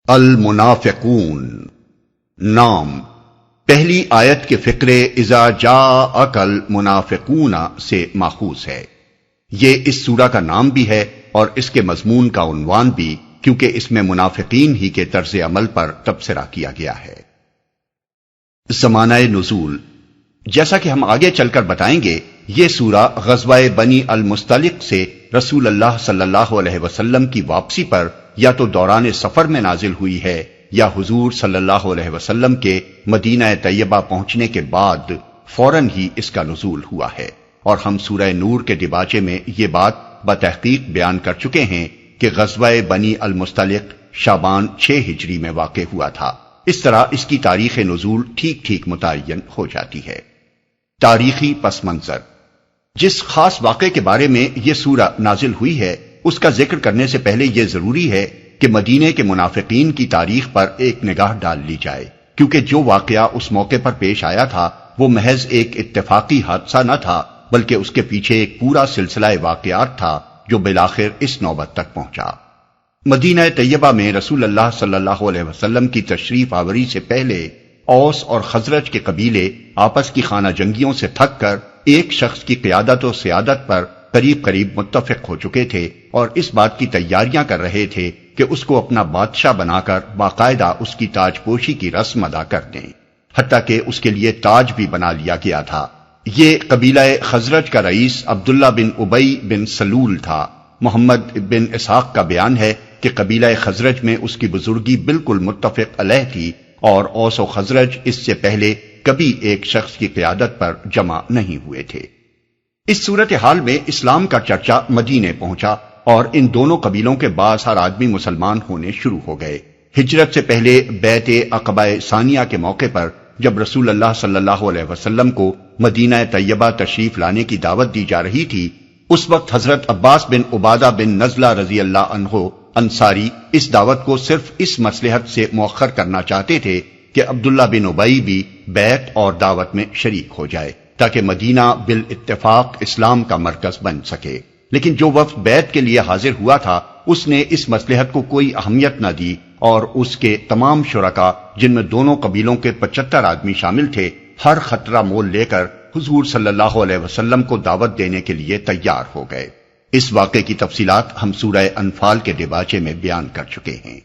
المنافقون نام پہلی آیت کے فقرے اذا جاءک المنافقون سے ماخوذ ہے۔ یہ اس سورہ کا نام بھی ہے اور اس کے مضمون کا عنوان بھی، کیونکہ اس میں منافقین ہی کے طرز عمل پر تبصرہ کیا گیا ہے۔ زمانہ نزول، جیسا کہ ہم آگے چل کر بتائیں گے، یہ سورہ غزوہ بنی المصطلق سے رسول اللہ صلی اللہ علیہ وسلم کی واپسی پر یا تو دوران سفر میں نازل ہوئی ہے یا حضور صلی اللہ علیہ وسلم کے مدینہ طیبہ پہنچنے کے بعد فوراً ہی اس کا نزول ہوا ہے، اور ہم سورہ نور کے دیباچے میں یہ بات بتحقیق بیان کر چکے ہیں کہ غزوہ بنی المصطلق شعبان 6 ہجری میں واقع ہوا تھا۔ اس طرح اس کی تاریخ نزول ٹھیک ٹھیک متعین ہو جاتی ہے۔ تاریخی پس منظر، جس خاص واقعے کے بارے میں یہ سورہ نازل ہوئی ہے اس کا ذکر کرنے سے پہلے یہ ضروری ہے کہ مدینے کے منافقین کی تاریخ پر ایک نگاہ ڈال لی جائے، کیونکہ جو واقعہ اس موقع پر پیش آیا تھا وہ محض ایک اتفاقی حادثہ نہ تھا، بلکہ اس کے پیچھے ایک پورا سلسلہ واقعات تھا جو بالآخر اس نوبت تک پہنچا۔ مدینہ طیبہ میں رسول اللہ صلی اللہ علیہ وسلم کی تشریف آوری سے پہلے اوس اور خزرج کے قبیلے آپس کی خانہ جنگیوں سے تھک کر ایک شخص کی قیادت و سیادت پر قریب متفق ہو چکے تھے اور اس بات کی تیاریاں کر رہے تھے کہ اس کو اپنا بادشاہ بنا کر باقاعدہ اس کی تاج پوشی کی رسم ادا کر دیں، حتیٰ کہ اس کے لیے تاج بھی بنا لیا گیا تھا۔ یہ قبیلہ خزرج کا رئیس عبداللہ بن ابی بن سلول تھا۔ محمد بن اسحاق کا بیان ہے کہ قبیلہ خزرج میں اس کی بزرگی بالکل متفق علیہ تھی، اور اوس و خزرج اس سے پہلے کبھی ایک شخص کی قیادت پر جمع نہیں ہوئے تھے۔ اس صورتحال میں اسلام کا چرچا مدینے پہنچا اور ان دونوں قبیلوں کے بعض ہر آدمی مسلمان ہونے شروع ہو گئے۔ ہجرت سے پہلے بیعت عقبہ ثانیہ کے موقع پر جب رسول اللہ صلی اللہ علیہ وسلم کو مدینہ طیبہ تشریف لانے کی دعوت دی جا رہی تھی، اس وقت حضرت عباس بن عبادہ بن نزلہ رضی اللہ عنہ انصاری اس دعوت کو صرف اس مصلحت سے مؤخر کرنا چاہتے تھے کہ عبداللہ بن ابی بھی بیعت اور دعوت میں شریک ہو جائے تاکہ مدینہ بالاتفاق اسلام کا مرکز بن سکے۔ لیکن جو وفد بیعت کے لیے حاضر ہوا تھا اس نے اس مصلحت کو کوئی اہمیت نہ دی، اور اس کے تمام شرکاء جن میں دونوں قبیلوں کے 75 آدمی شامل تھے ہر خطرہ مول لے کر حضور صلی اللہ علیہ وسلم کو دعوت دینے کے لیے تیار ہو گئے۔ اس واقعے کی تفصیلات ہم سورہ انفال کے دیباچے میں بیان کر چکے ہیں۔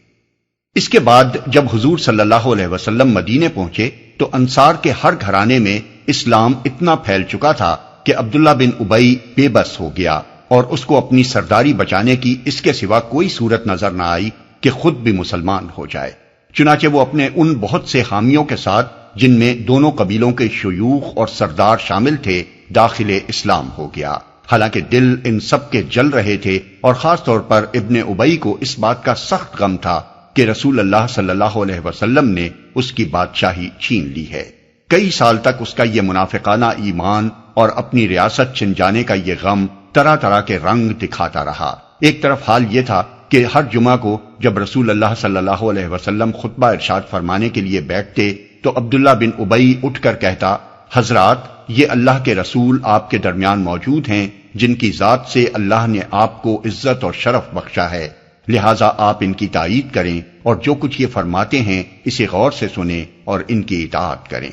اس کے بعد جب حضور صلی اللہ علیہ وسلم مدینے پہنچے تو انصار کے ہر گھرانے میں اسلام اتنا پھیل چکا تھا کہ عبداللہ بن ابی بے بس ہو گیا، اور اس کو اپنی سرداری بچانے کی اس کے سوا کوئی صورت نظر نہ آئی کہ خود بھی مسلمان ہو جائے۔ چنانچہ وہ اپنے ان بہت سے حامیوں کے ساتھ جن میں دونوں قبیلوں کے شیوخ اور سردار شامل تھے داخل اسلام ہو گیا، حالانکہ دل ان سب کے جل رہے تھے، اور خاص طور پر ابن ابی کو اس بات کا سخت غم تھا کہ رسول اللہ صلی اللہ علیہ وسلم نے اس کی بادشاہی چھین لی ہے۔ کئی سال تک اس کا یہ منافقانہ ایمان اور اپنی ریاست چھن جانے کا یہ غم طرح طرح کے رنگ دکھاتا رہا۔ ایک طرف حال یہ تھا کہ ہر جمعہ کو جب رسول اللہ صلی اللہ علیہ وسلم خطبہ ارشاد فرمانے کے لیے بیٹھتے تو عبداللہ بن ابی اٹھ کر کہتا، حضرات، یہ اللہ کے رسول آپ کے درمیان موجود ہیں جن کی ذات سے اللہ نے آپ کو عزت اور شرف بخشا ہے، لہٰذا آپ ان کی تائید کریں اور جو کچھ یہ فرماتے ہیں اسے غور سے سنیں اور ان کی اطاعت کریں۔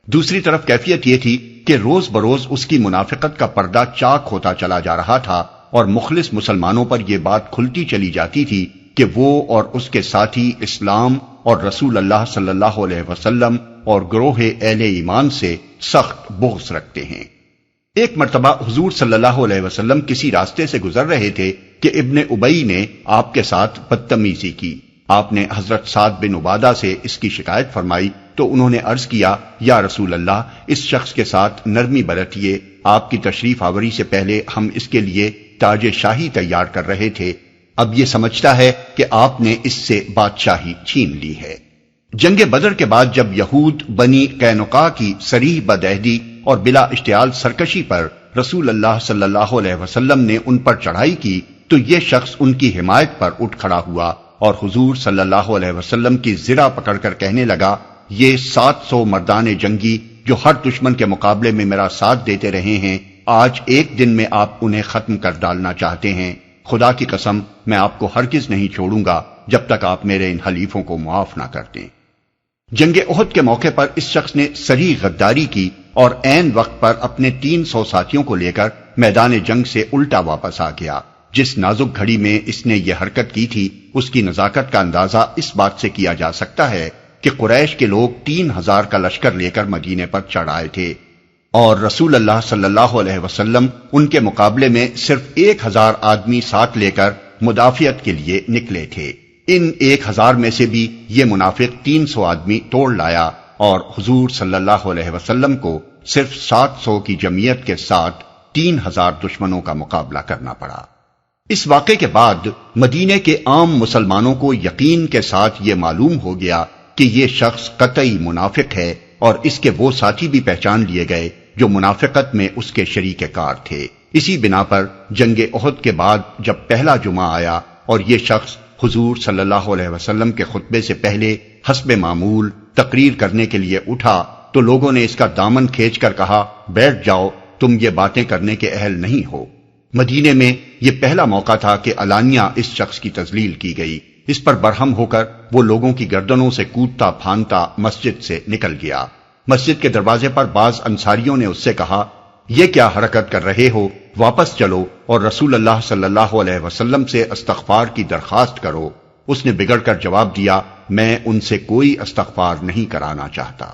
دوسری طرف کیفیت یہ تھی کہ روز بروز اس کی منافقت کا پردہ چاک ہوتا چلا جا رہا تھا، اور مخلص مسلمانوں پر یہ بات کھلتی چلی جاتی تھی کہ وہ اور اس کے ساتھی اسلام اور رسول اللہ صلی اللہ علیہ وسلم اور گروہ اہل ایمان سے سخت بغض رکھتے ہیں۔ ایک مرتبہ حضور صلی اللہ علیہ وسلم کسی راستے سے گزر رہے تھے کہ ابن ابی نے آپ کے ساتھ بدتمیزی کی۔ آپ نے حضرت سعد بن عبادہ سے اس کی شکایت فرمائی تو انہوں نے عرض کیا، یا رسول اللہ، اس شخص کے ساتھ نرمی برتیے، آپ کی تشریف آوری سے پہلے ہم اس کے لیے تاج شاہی تیار کر رہے تھے، اب یہ سمجھتا ہے کہ آپ نے اس سے بادشاہی چھین لی ہے۔ جنگ بدر کے بعد جب یہود بنی قینقاع کی صریح بدعہدی اور بلا اشتعال سرکشی پر رسول اللہ صلی اللہ علیہ وسلم نے ان پر چڑھائی کی تو یہ شخص ان کی حمایت پر اٹھ کھڑا ہوا اور حضور صلی اللہ علیہ وسلم کی زرہ پکڑ کر کہنے لگا، یہ 700 مردان جنگی جو ہر دشمن کے مقابلے میں میرا ساتھ دیتے رہے ہیں، آج ایک دن میں آپ انہیں ختم کر ڈالنا چاہتے ہیں، خدا کی قسم میں آپ کو ہرگز نہیں چھوڑوں گا جب تک آپ میرے ان حلیفوں کو معاف نہ کر دیں۔ جنگ احد کے موقع پر اس شخص نے صریح غداری کی اور عین وقت پر اپنے 300 ساتھیوں کو لے کر میدان جنگ سے الٹا واپس آ گیا۔ جس نازک گھڑی میں اس نے یہ حرکت کی تھی، اس کی نزاکت کا اندازہ اس بات سے کیا جا سکتا ہے کہ قریش کے لوگ 3000 کا لشکر لے کر مدینے پر چڑھ آئے تھے اور رسول اللہ صلی اللہ علیہ وسلم ان کے مقابلے میں صرف 1000 آدمی ساتھ لے کر مدافعت کے لیے نکلے تھے۔ ان 1000 میں سے بھی یہ منافق 300 آدمی توڑ لایا اور حضور صلی اللہ علیہ وسلم کو صرف 700 کی جمعیت کے ساتھ 3000 دشمنوں کا مقابلہ کرنا پڑا۔ اس واقعے کے بعد مدینے کے عام مسلمانوں کو یقین کے ساتھ یہ معلوم ہو گیا کہ یہ شخص قطعی منافق ہے، اور اس کے وہ ساتھی بھی پہچان لیے گئے جو منافقت میں اس کے شریک کار تھے۔ اسی بنا پر جنگ احد کے بعد جب پہلا جمعہ آیا اور یہ شخص حضور صلی اللہ علیہ وسلم کے خطبے سے پہلے حسب معمول تقریر کرنے کے لیے اٹھا تو لوگوں نے اس کا دامن کھینچ کر کہا، بیٹھ جاؤ، تم یہ باتیں کرنے کے اہل نہیں ہو۔ مدینے میں یہ پہلا موقع تھا کہ علانیہ اس شخص کی تذلیل کی گئی۔ اس پر برہم ہو کر وہ لوگوں کی گردنوں سے کودتا پھاندتا مسجد سے نکل گیا۔ مسجد کے دروازے پر بعض انصاریوں نے اس سے کہا، یہ کیا حرکت کر رہے ہو، واپس چلو اور رسول اللہ صلی اللہ علیہ وسلم سے استغفار کی درخواست کرو۔ اس نے بگڑ کر جواب دیا، میں ان سے کوئی استغفار نہیں کرانا چاہتا۔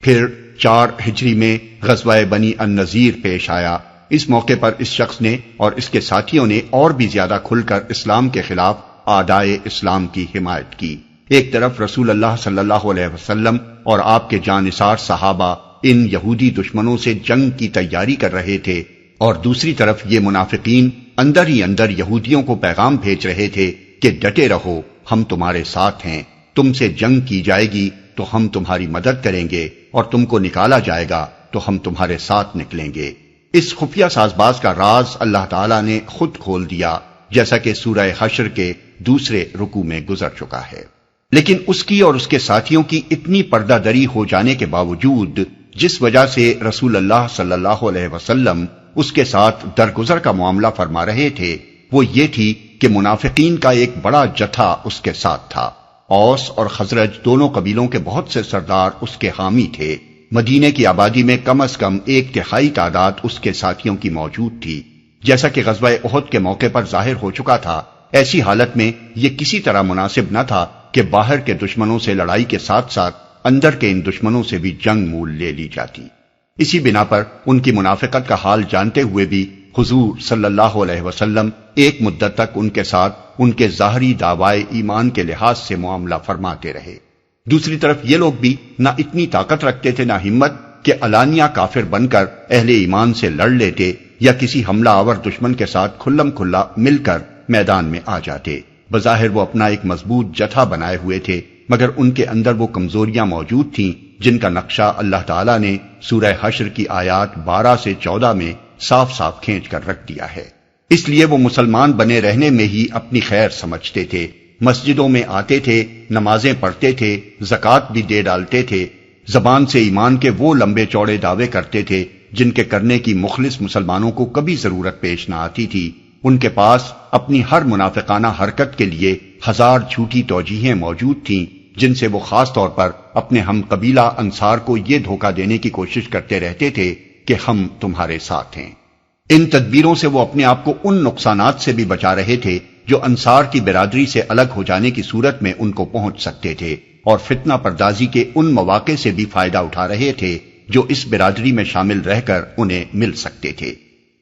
پھر 4 ہجری میں غزوہ بنی النضیر پیش آیا۔ اس موقع پر اس شخص نے اور اس کے ساتھیوں نے اور بھی زیادہ کھل کر اسلام کے خلاف اعدائے اسلام کی حمایت کی۔ ایک طرف رسول اللہ صلی اللہ علیہ وسلم اور آپ کے جانثار صحابہ ان یہودی دشمنوں سے جنگ کی تیاری کر رہے تھے، اور دوسری طرف یہ منافقین اندر ہی اندر یہودیوں کو پیغام بھیج رہے تھے کہ ڈٹے رہو، ہم تمہارے ساتھ ہیں، تم سے جنگ کی جائے گی تو ہم تمہاری مدد کریں گے، اور تم کو نکالا جائے گا تو ہم تمہارے ساتھ نکلیں گے۔ اس خفیہ ساز باز کا راز اللہ تعالیٰ نے خود کھول دیا، جیسا کہ سورہ حشر کے دوسرے رکوع میں گزر چکا ہے۔ لیکن اس کی اور اس کے ساتھیوں کی اتنی پردہ دری ہو جانے کے باوجود، جس وجہ سے رسول اللہ صلی اللہ علیہ وسلم اس کے ساتھ درگزر کا معاملہ فرما رہے تھے، وہ یہ تھی کہ منافقین کا ایک بڑا جتھا اس کے ساتھ تھا۔ اوس اور خزرج دونوں قبیلوں کے بہت سے سردار اس کے حامی تھے۔ مدینے کی آبادی میں کم از کم 1/3 تعداد اس کے ساتھیوں کی موجود تھی۔ جیسا کہ غزوہ احد کے موقع پر ظاہر ہو چکا تھا، ایسی حالت میں یہ کسی طرح مناسب نہ تھا کہ باہر کے دشمنوں سے لڑائی کے ساتھ ساتھ اندر کے ان دشمنوں سے بھی جنگ مول لے لی جاتی۔ اسی بنا پر ان کی منافقت کا حال جانتے ہوئے بھی حضور صلی اللہ علیہ وسلم ایک مدت تک ان کے ساتھ ان کے ظاہری دعوائے ایمان کے لحاظ سے معاملہ فرماتے رہے۔ دوسری طرف یہ لوگ بھی نہ اتنی طاقت رکھتے تھے نہ ہمت کہ علانیہ کافر بن کر اہل ایمان سے لڑ لیتے یا کسی حملہ آور دشمن کے ساتھ کھلم کھلا مل کر میدان میں آ جاتے۔ بظاہر وہ اپنا ایک مضبوط جتھا بنائے ہوئے تھے، مگر ان کے اندر وہ کمزوریاں موجود تھیں جن کا نقشہ اللہ تعالیٰ نے سورہ حشر کی آیات 12 سے 14 میں صاف صاف کھینچ کر رکھ دیا ہے۔ اس لیے وہ مسلمان بنے رہنے میں ہی اپنی خیر سمجھتے تھے، مسجدوں میں آتے تھے، نمازیں پڑھتے تھے، زکوٰۃ بھی دے ڈالتے تھے، زبان سے ایمان کے وہ لمبے چوڑے دعوے کرتے تھے جن کے کرنے کی مخلص مسلمانوں کو کبھی ضرورت پیش نہ آتی تھی۔ ان کے پاس اپنی ہر منافقانہ حرکت کے لیے 1000 جھوٹی توجیہیں موجود تھیں، جن سے وہ خاص طور پر اپنے ہم قبیلہ انصار کو یہ دھوکہ دینے کی کوشش کرتے رہتے تھے کہ ہم تمہارے ساتھ ہیں۔ ان تدبیروں سے وہ اپنے آپ کو ان نقصانات سے بھی بچا رہے تھے جو انصار کی برادری سے الگ ہو جانے کی صورت میں ان کو پہنچ سکتے تھے، اور فتنہ پردازی کے ان مواقع سے بھی فائدہ اٹھا رہے تھے جو اس برادری میں شامل رہ کر انہیں مل سکتے تھے۔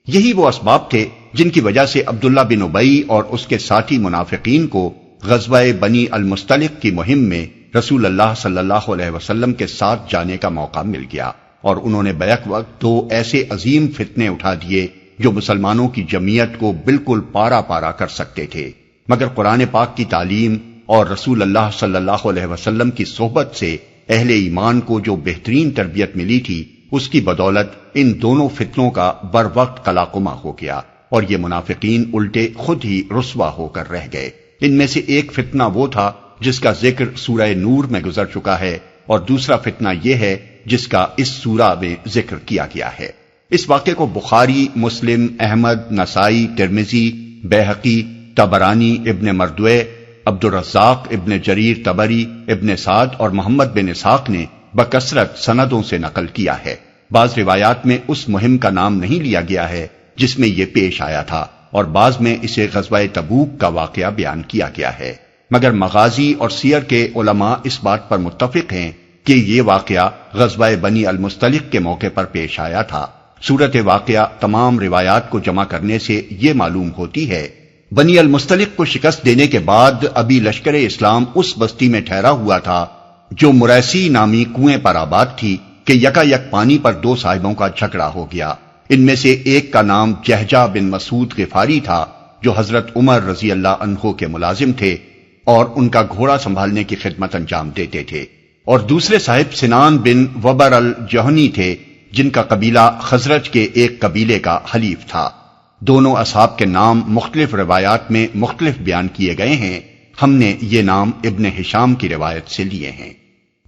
یہی وہ اسباب تھے جن کی وجہ سے عبداللہ بن ابی اور اس کے ساتھی منافقین کو غزوہ بنی المصطلق کی مہم میں رسول اللہ صلی اللہ علیہ وسلم کے ساتھ جانے کا موقع مل گیا، اور انہوں نے بیک وقت 2 ایسے عظیم فتنے اٹھا دیے جو مسلمانوں کی جمعیت کو بالکل پارا پارا کر سکتے تھے، مگر قرآن پاک کی تعلیم اور رسول اللہ صلی اللہ علیہ وسلم کی صحبت سے اہل ایمان کو جو بہترین تربیت ملی تھی، اس کی بدولت ان دونوں فتنوں کا بر وقت قلاقمہ ہو گیا، اور یہ منافقین الٹے خود ہی رسوا ہو کر رہ گئے۔ ان میں سے ایک فتنہ وہ تھا جس کا ذکر سورہ نور میں گزر چکا ہے، اور دوسرا فتنہ یہ ہے جس کا اس سورہ میں ذکر کیا گیا ہے۔ اس واقعے کو بخاری، مسلم، احمد، نسائی، ترمذی، بیہقی، طبرانی، ابن مردوے، عبد الرزاق، ابن جریر طبری، ابن سعد اور محمد بن اسحاق نے بکثرت سندوں سے نقل کیا ہے۔ بعض روایات میں اس مہم کا نام نہیں لیا گیا ہے جس میں یہ پیش آیا تھا، اور بعض میں اسے غزوہ تبوک کا واقعہ بیان کیا گیا ہے، مگر مغازی اور سیر کے علماء اس بات پر متفق ہیں کہ یہ واقعہ غزوہ بنی المصطلق کے موقع پر پیش آیا تھا۔ صورت واقعہ تمام روایات کو جمع کرنے سے یہ معلوم ہوتی ہے بنی المصطلق کو شکست دینے کے بعد ابھی لشکر اسلام اس بستی میں ٹھہرا ہوا تھا جو مریسی نامی کنویں پر آباد تھی کہ یکا یک پانی پر دو صاحبوں کا جھگڑا ہو گیا۔ ان میں سے ایک کا نام جہجہ بن مسعود غفاری تھا جو حضرت عمر رضی اللہ عنہ کے ملازم تھے اور ان کا گھوڑا سنبھالنے کی خدمت انجام دیتے تھے، اور دوسرے صاحب سنان بن وبر الجہنی تھے جن کا قبیلہ خزرج کے ایک قبیلے کا حلیف تھا۔ دونوں اصحاب کے نام مختلف روایات میں مختلف بیان کیے گئے ہیں، ہم نے یہ نام ابن ہشام کی روایت سے لیے ہیں۔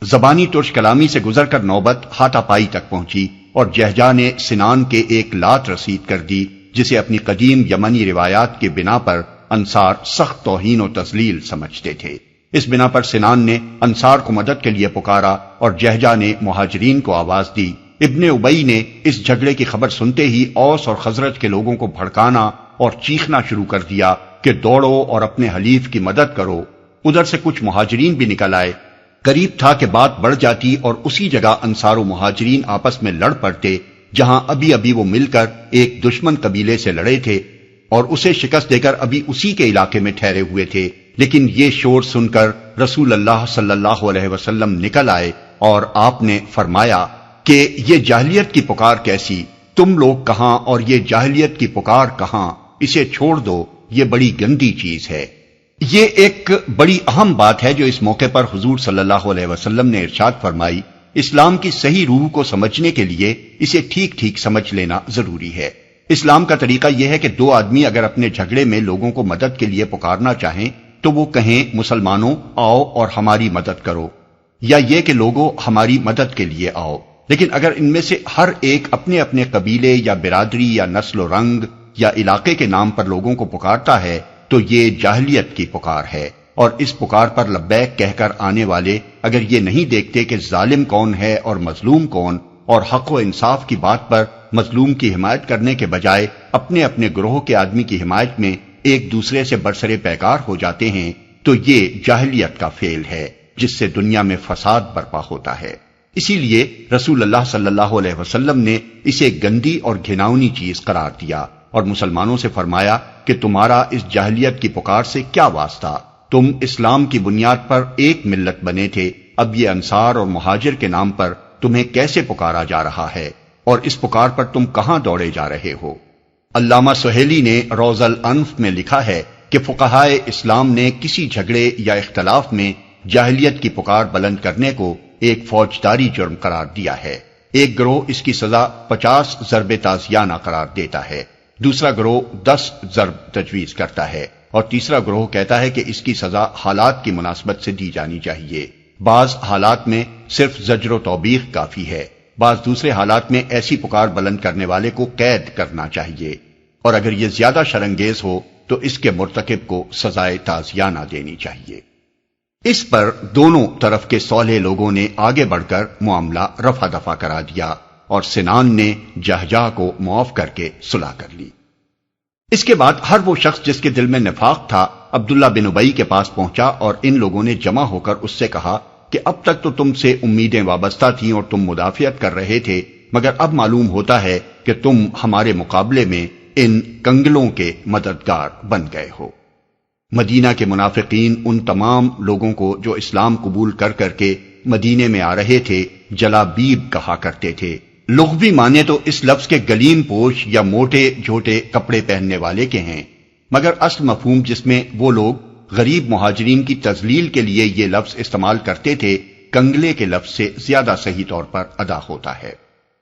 زبانی ترش کلامی سے گزر کر نوبت ہاتھا پائی تک پہنچی اور جہجہ نے سنان کے ایک لات رسید کر دی جسے اپنی قدیم یمنی روایات کی بنا پر انصار سخت توہین و تذلیل سمجھتے تھے۔ اس بنا پر سنان نے انصار کو مدد کے لیے پکارا اور جہجہ نے مہاجرین کو آواز دی۔ ابن ابی نے اس جھگڑے کی خبر سنتے ہی اوس اور خزرج کے لوگوں کو بھڑکانا اور چیخنا شروع کر دیا کہ دوڑو اور اپنے حلیف کی مدد کرو۔ ادھر سے کچھ مہاجرین بھی نکل آئے۔ قریب تھا کہ بات بڑھ جاتی اور اسی جگہ انصار و مہاجرین آپس میں لڑ پڑتے جہاں ابھی وہ مل کر ایک دشمن قبیلے سے لڑے تھے اور اسے شکست دے کر ابھی اسی کے علاقے میں ٹھہرے ہوئے تھے۔ لیکن یہ شور سن کر رسول اللہ صلی اللہ علیہ وسلم نکل آئے اور آپ نے فرمایا کہ یہ جاہلیت کی پکار کیسی، تم لوگ کہاں اور یہ جاہلیت کی پکار کہاں، اسے چھوڑ دو، یہ بڑی گندی چیز ہے۔ یہ ایک بڑی اہم بات ہے جو اس موقع پر حضور صلی اللہ علیہ وسلم نے ارشاد فرمائی۔ اسلام کی صحیح روح کو سمجھنے کے لیے اسے ٹھیک ٹھیک سمجھ لینا ضروری ہے۔ اسلام کا طریقہ یہ ہے کہ دو آدمی اگر اپنے جھگڑے میں لوگوں کو مدد کے لیے پکارنا چاہیں تو وہ کہیں مسلمانوں آؤ اور ہماری مدد کرو، یا یہ کہ لوگوں ہماری مدد کے لیے آؤ۔ لیکن اگر ان میں سے ہر ایک اپنے اپنے قبیلے یا برادری یا نسل و رنگ یا علاقے کے نام پر لوگوں کو پکارتا ہے تو یہ جاہلیت کی پکار ہے، اور اس پکار پر لبیک کہہ کر آنے والے اگر یہ نہیں دیکھتے کہ ظالم کون ہے اور مظلوم کون، اور حق و انصاف کی بات پر مظلوم کی حمایت کرنے کے بجائے اپنے اپنے گروہ کے آدمی کی حمایت میں ایک دوسرے سے برسر پیکار ہو جاتے ہیں، تو یہ جاہلیت کا فعل ہے جس سے دنیا میں فساد برپا ہوتا ہے۔ اسی لیے رسول اللہ صلی اللہ علیہ وسلم نے اسے گندی اور گھناؤنی چیز قرار دیا اور مسلمانوں سے فرمایا کہ تمہارا اس جاہلیت کی پکار سے کیا واسطہ، تم اسلام کی بنیاد پر ایک ملت بنے تھے، اب یہ انصار اور مہاجر کے نام پر تمہیں کیسے پکارا جا رہا ہے اور اس پکار پر تم کہاں دوڑے جا رہے ہو؟ علامہ سہیلی نے روض الانف میں لکھا ہے کہ فقہائے اسلام نے کسی جھگڑے یا اختلاف میں جاہلیت کی پکار بلند کرنے کو ایک فوجداری جرم قرار دیا ہے۔ ایک گروہ اس کی سزا 50 ضرب تازیانہ قرار دیتا ہے، دوسرا گروہ 10 ضرب تجویز کرتا ہے، اور تیسرا گروہ کہتا ہے کہ اس کی سزا حالات کی مناسبت سے دی جانی چاہیے۔ بعض حالات میں صرف زجر و توبیخ کافی ہے، بعض دوسرے حالات میں ایسی پکار بلند کرنے والے کو قید کرنا چاہیے، اور اگر یہ زیادہ شرانگیز ہو تو اس کے مرتکب کو سزائے تازیانہ دینی چاہیے۔ اس پر دونوں طرف کے صالح لوگوں نے آگے بڑھ کر معاملہ رفع دفع کرا دیا اور سنان نے جہجہ کو معاف کر کے صلح کر لی۔ اس کے بعد ہر وہ شخص جس کے دل میں نفاق تھا عبداللہ بن ابی کے پاس پہنچا اور ان لوگوں نے جمع ہو کر اس سے کہا کہ اب تک تو تم سے امیدیں وابستہ تھیں اور تم مدافعت کر رہے تھے، مگر اب معلوم ہوتا ہے کہ تم ہمارے مقابلے میں ان کنگلوں کے مددگار بن گئے ہو۔ مدینہ کے منافقین ان تمام لوگوں کو جو اسلام قبول کر کر کے مدینے میں آ رہے تھے جلابیب کہا کرتے تھے۔ لغوی معنی تو اس لفظ کے گلیم پوش یا موٹے جھوٹے کپڑے پہننے والے کے ہیں، مگر اصل مفہوم جس میں وہ لوگ غریب مہاجرین کی تذلیل کے لیے یہ لفظ استعمال کرتے تھے کنگلے کے لفظ سے زیادہ صحیح طور پر ادا ہوتا ہے۔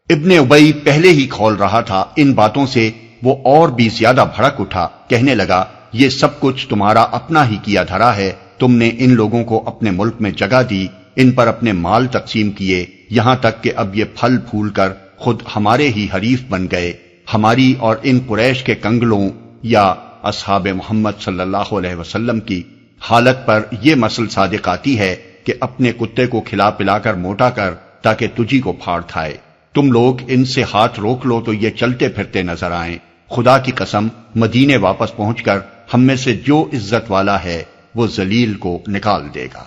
ابن ابی پہلے ہی کھول رہا تھا، ان باتوں سے وہ اور بھی زیادہ بھڑک اٹھا، کہنے لگا یہ سب کچھ تمہارا اپنا ہی کیا دھرا ہے، تم نے ان لوگوں کو اپنے ملک میں جگہ دی، ان پر اپنے مال تقسیم کیے، یہاں تک کہ اب یہ پھل پھول کر خود ہمارے ہی حریف بن گئے۔ ہماری اور ان قریش کے کنگلوں یا اصحاب محمد صلی اللہ علیہ وسلم کی حالت پر یہ مسل صادق آتی ہے کہ اپنے کتے کو کھلا پلا کر موٹا کر تاکہ تجھی کو پھاڑ کھائے۔ تم لوگ ان سے ہاتھ روک لو تو یہ چلتے پھرتے نظر آئیں۔ خدا کی قسم مدینے واپس پہنچ کر ہم میں سے جو عزت والا ہے وہ ذلیل کو نکال دے گا۔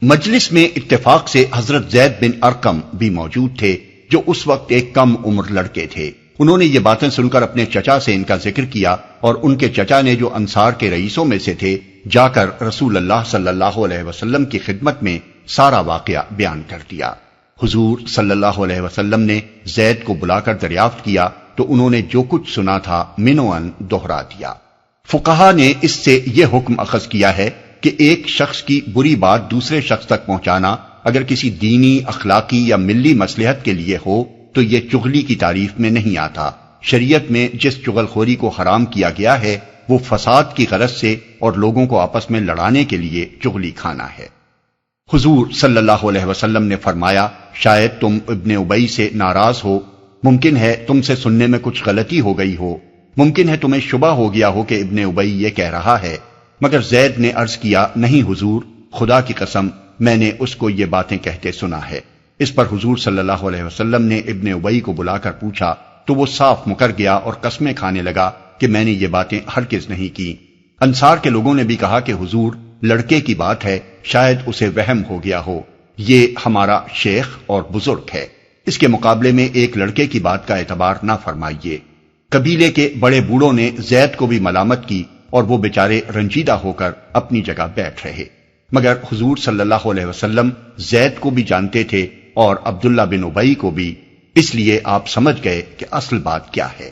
مجلس میں اتفاق سے حضرت زید بن ارقم بھی موجود تھے، جو اس وقت ایک کم عمر لڑکے تھے۔ انہوں نے یہ باتیں سن کر اپنے چچا سے ان کا ذکر کیا، اور ان کے چچا نے، جو انصار کے رئیسوں میں سے تھے، جا کر رسول اللہ صلی اللہ علیہ وسلم کی خدمت میں سارا واقعہ بیان کر دیا۔ حضور صلی اللہ علیہ وسلم نے زید کو بلا کر دریافت کیا تو انہوں نے جو کچھ سنا تھا منوعاً دوہرا دیا۔ فقہا نے اس سے یہ حکم اخذ کیا ہے کہ ایک شخص کی بری بات دوسرے شخص تک پہنچانا اگر کسی دینی، اخلاقی یا ملی مصلحت کے لیے ہو تو یہ چغلی کی تعریف میں نہیں آتا۔ شریعت میں جس چغل خوری کو حرام کیا گیا ہے وہ فساد کی غرض سے اور لوگوں کو آپس میں لڑانے کے لیے چغلی کھانا ہے۔ حضور صلی اللہ علیہ وسلم نے فرمایا، شاید تم ابن ابی سے ناراض ہو، ممکن ہے تم سے سننے میں کچھ غلطی ہو گئی ہو، ممکن ہے تمہیں شبہ ہو گیا ہو کہ ابن ابی یہ کہہ رہا ہے۔ مگر زید نے عرض کیا، نہیں حضور، خدا کی قسم میں نے اس کو یہ باتیں کہتے سنا ہے۔ اس پر حضور صلی اللہ علیہ وسلم نے ابن ابی کو بلا کر پوچھا تو وہ صاف مکر گیا اور قسمیں کھانے لگا کہ میں نے یہ باتیں ہرگز نہیں کی۔ انصار کے لوگوں نے بھی کہا کہ حضور، لڑکے کی بات ہے، شاید اسے وہم ہو گیا ہو، یہ ہمارا شیخ اور بزرگ ہے، اس کے مقابلے میں ایک لڑکے کی بات کا اعتبار نہ فرمائیے۔ قبیلے کے بڑے بوڑھوں نے زید کو بھی ملامت کی اور وہ بیچارے رنجیدہ ہو کر اپنی جگہ بیٹھ رہے، مگر حضور صلی اللہ علیہ وسلم زید کو بھی جانتے تھے اور عبداللہ بن ابی کو بھی، اس لیے آپ سمجھ گئے کہ اصل بات کیا ہے۔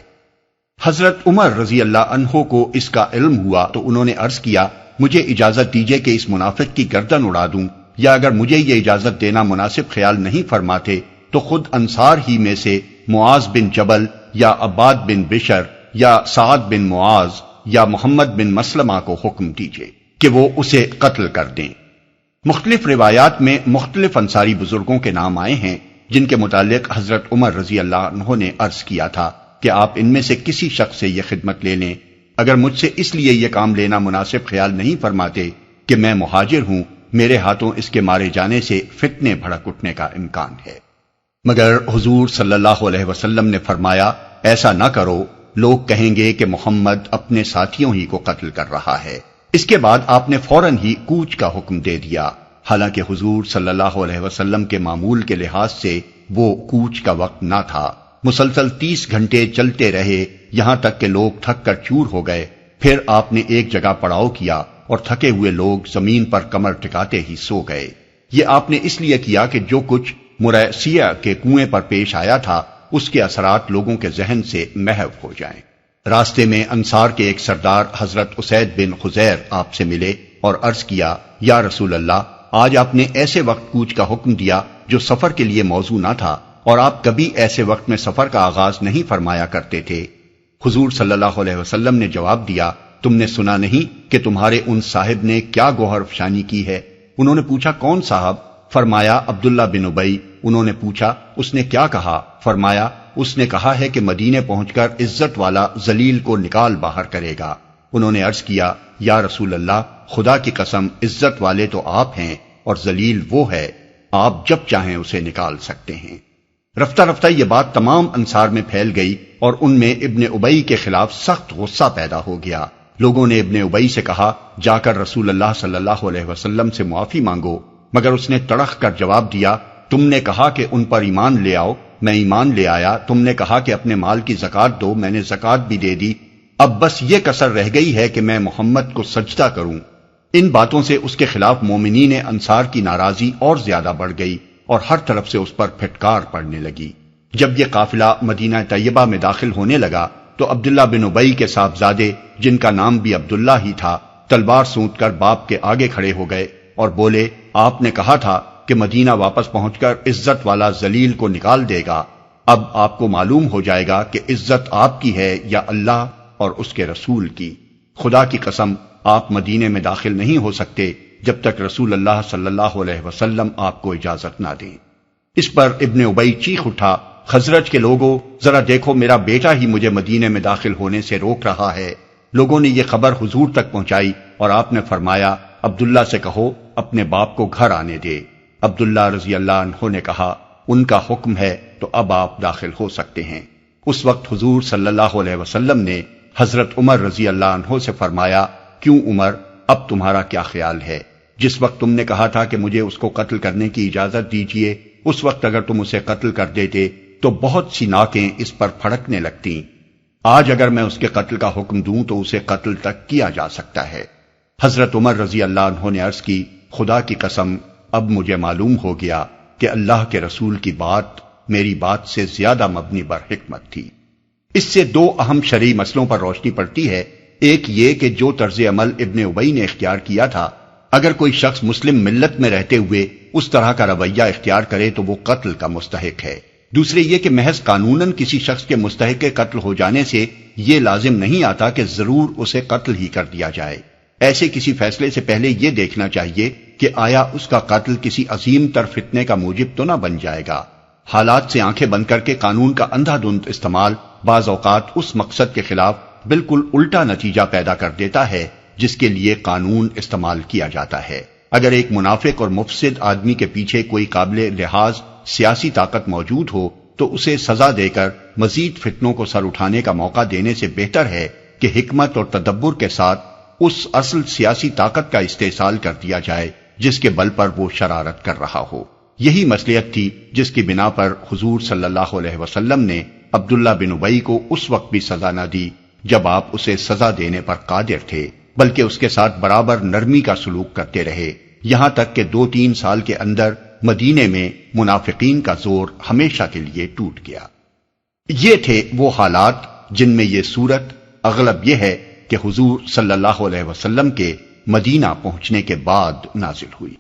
حضرت عمر رضی اللہ عنہ کو اس کا علم ہوا تو انہوں نے عرض کیا، مجھے اجازت دیجیے کہ اس منافق کی گردن اڑا دوں، یا اگر مجھے یہ اجازت دینا مناسب خیال نہیں فرماتے تو خود انصار ہی میں سے معاذ بن جبل یا عباد بن بشر یا سعد بن معاذ یا محمد بن مسلمہ کو حکم دیجیے کہ وہ اسے قتل کر دیں۔ مختلف روایات میں مختلف انصاری بزرگوں کے نام آئے ہیں جن کے متعلق حضرت عمر رضی اللہ عنہ نے عرض کیا تھا کہ آپ ان میں سے کسی شخص سے یہ خدمت لے لیں، اگر مجھ سے اس لیے یہ کام لینا مناسب خیال نہیں فرماتے کہ میں مہاجر ہوں، میرے ہاتھوں اس کے مارے جانے سے فتنے بھڑک اٹھنے کا امکان ہے۔ مگر حضور صلی اللہ علیہ وسلم نے فرمایا، ایسا نہ کرو، لوگ کہیں گے کہ محمد اپنے ساتھیوں ہی کو قتل کر رہا ہے۔ اس کے بعد آپ نے فوراً ہی کوچ کا حکم دے دیا، حالانکہ حضور صلی اللہ علیہ وسلم کے معمول کے لحاظ سے وہ کوچ کا وقت نہ تھا۔ مسلسل 30 گھنٹے چلتے رہے، یہاں تک کہ لوگ تھک کر چور ہو گئے۔ پھر آپ نے ایک جگہ پڑاؤ کیا اور تھکے ہوئے لوگ زمین پر کمر ٹکاتے ہی سو گئے۔ یہ آپ نے اس لیے کیا کہ جو کچھ مرثیہ کے کنویں پر پیش آیا تھا اس کے اثرات لوگوں کے ذہن سے محو ہو جائیں۔ راستے میں انصار کے ایک سردار حضرت اسید بن خزیر آپ سے ملے اور عرض کیا، یا رسول اللہ، آج آپ نے ایسے وقت کوچ کا حکم دیا جو سفر کے لیے موزوں نہ تھا، اور آپ کبھی ایسے وقت میں سفر کا آغاز نہیں فرمایا کرتے تھے۔ حضور صلی اللہ علیہ وسلم نے جواب دیا، تم نے سنا نہیں کہ تمہارے ان صاحب نے کیا گوہر افشانی کی ہے؟ انہوں نے پوچھا، کون صاحب؟ فرمایا، عبداللہ بن ابی۔ انہوں نے پوچھا، اس نے کیا کہا؟ فرمایا، اس نے کہا ہے کہ مدینے پہنچ کر عزت والا ذلیل کو نکال باہر کرے گا۔ انہوں نے عرض کیا، یا رسول اللہ، خدا کی قسم عزت والے تو آپ ہیں اور ذلیل وہ ہے، آپ جب چاہیں اسے نکال سکتے ہیں۔ رفتہ رفتہ یہ بات تمام انصار میں پھیل گئی اور ان میں ابن ابی کے خلاف سخت غصہ پیدا ہو گیا۔ لوگوں نے ابن ابی سے کہا، جا کر رسول اللہ صلی اللہ علیہ وسلم سے معافی مانگو، مگر اس نے تڑخ کر جواب دیا، تم نے کہا کہ ان پر ایمان لے آؤ، میں ایمان لے آیا، تم نے کہا کہ اپنے مال کی زکات دو، میں نے زکات بھی دے دی، اب بس یہ کسر رہ گئی ہے کہ میں محمد کو سجدہ کروں۔ ان باتوں سے اس کے خلاف مومنین انصار کی ناراضی اور زیادہ بڑھ گئی اور ہر طرف سے اس پر پھٹکار پڑنے لگی۔ جب یہ قافلہ مدینہ طیبہ میں داخل ہونے لگا تو عبداللہ بن ابی کے صاحبزادے، جن کا نام بھی عبداللہ ہی تھا، تلوار سونت کر باپ کے آگے کھڑے ہو گئے اور بولے، آپ نے کہا تھا کہ مدینہ واپس پہنچ کر عزت والا ذلیل کو نکال دے گا، اب آپ کو معلوم ہو جائے گا کہ عزت آپ کی ہے یا اللہ اور اس کے رسول کی۔ خدا کی قسم آپ مدینے میں داخل نہیں ہو سکتے جب تک رسول اللہ صلی اللہ علیہ وسلم آپ کو اجازت نہ دیں۔ اس پر ابن ابی چیخ اٹھا، خزرج کے لوگوں، ذرا دیکھو، میرا بیٹا ہی مجھے مدینے میں داخل ہونے سے روک رہا ہے۔ لوگوں نے یہ خبر حضور تک پہنچائی اور آپ نے فرمایا، عبداللہ سے کہو اپنے باپ کو گھر آنے دے۔ عبداللہ رضی اللہ عنہ نے کہا ان کا حکم ہے تو اب آپ داخل ہو سکتے ہیں۔ اس وقت حضور صلی اللہ علیہ وسلم نے حضرت عمر رضی اللہ عنہ سے فرمایا، کیوں عمر، اب تمہارا کیا خیال ہے؟ جس وقت تم نے کہا تھا کہ مجھے اس کو قتل کرنے کی اجازت دیجیے، اس وقت اگر تم اسے قتل کر دیتے تو بہت سی ناکیں اس پر پھڑکنے لگتیں۔ آج اگر میں اس کے قتل کا حکم دوں تو اسے قتل تک کیا جا سکتا ہے۔ حضرت عمر رضی اللہ عنہ نے عرض کی، خدا کی قسم اب مجھے معلوم ہو گیا کہ اللہ کے رسول کی بات میری بات سے زیادہ مبنی بر حکمت تھی۔ اس سے دو اہم شرعی مسئلوں پر روشنی پڑتی ہے۔ ایک یہ کہ جو طرز عمل ابن ابی نے اختیار کیا تھا، اگر کوئی شخص مسلم ملت میں رہتے ہوئے اس طرح کا رویہ اختیار کرے تو وہ قتل کا مستحق ہے۔ دوسرے یہ کہ محض قانوناً کسی شخص کے مستحق قتل ہو جانے سے یہ لازم نہیں آتا کہ ضرور اسے قتل ہی کر دیا جائے۔ ایسے کسی فیصلے سے پہلے یہ دیکھنا چاہیے کہ آیا اس کا قتل کسی عظیم تر فتنے کا موجب تو نہ بن جائے گا۔ حالات سے آنکھیں بند کر کے قانون کا اندھا دھند استعمال بعض اوقات اس مقصد کے خلاف بالکل الٹا نتیجہ پیدا کر دیتا ہے جس کے لیے قانون استعمال کیا جاتا ہے۔ اگر ایک منافق اور مفسد آدمی کے پیچھے کوئی قابل لحاظ سیاسی طاقت موجود ہو تو اسے سزا دے کر مزید فتنوں کو سر اٹھانے کا موقع دینے سے بہتر ہے کہ حکمت اور تدبر کے ساتھ اس اصل سیاسی طاقت کا استحصال کر دیا جائے جس کے بل پر وہ شرارت کر رہا ہو۔ یہی مصلحت تھی جس کی بنا پر حضور صلی اللہ علیہ وسلم نے عبداللہ بن ابی کو اس وقت بھی سزا نہ دی جب آپ اسے سزا دینے پر قادر تھے، بلکہ اس کے ساتھ برابر نرمی کا سلوک کرتے رہے، یہاں تک کہ 2-3 سال کے اندر مدینے میں منافقین کا زور ہمیشہ کے لیے ٹوٹ گیا۔ یہ تھے وہ حالات جن میں یہ سورت، اغلب یہ ہے کہ حضور صلی اللہ علیہ وسلم کے مدینہ پہنچنے کے بعد نازل ہوئی۔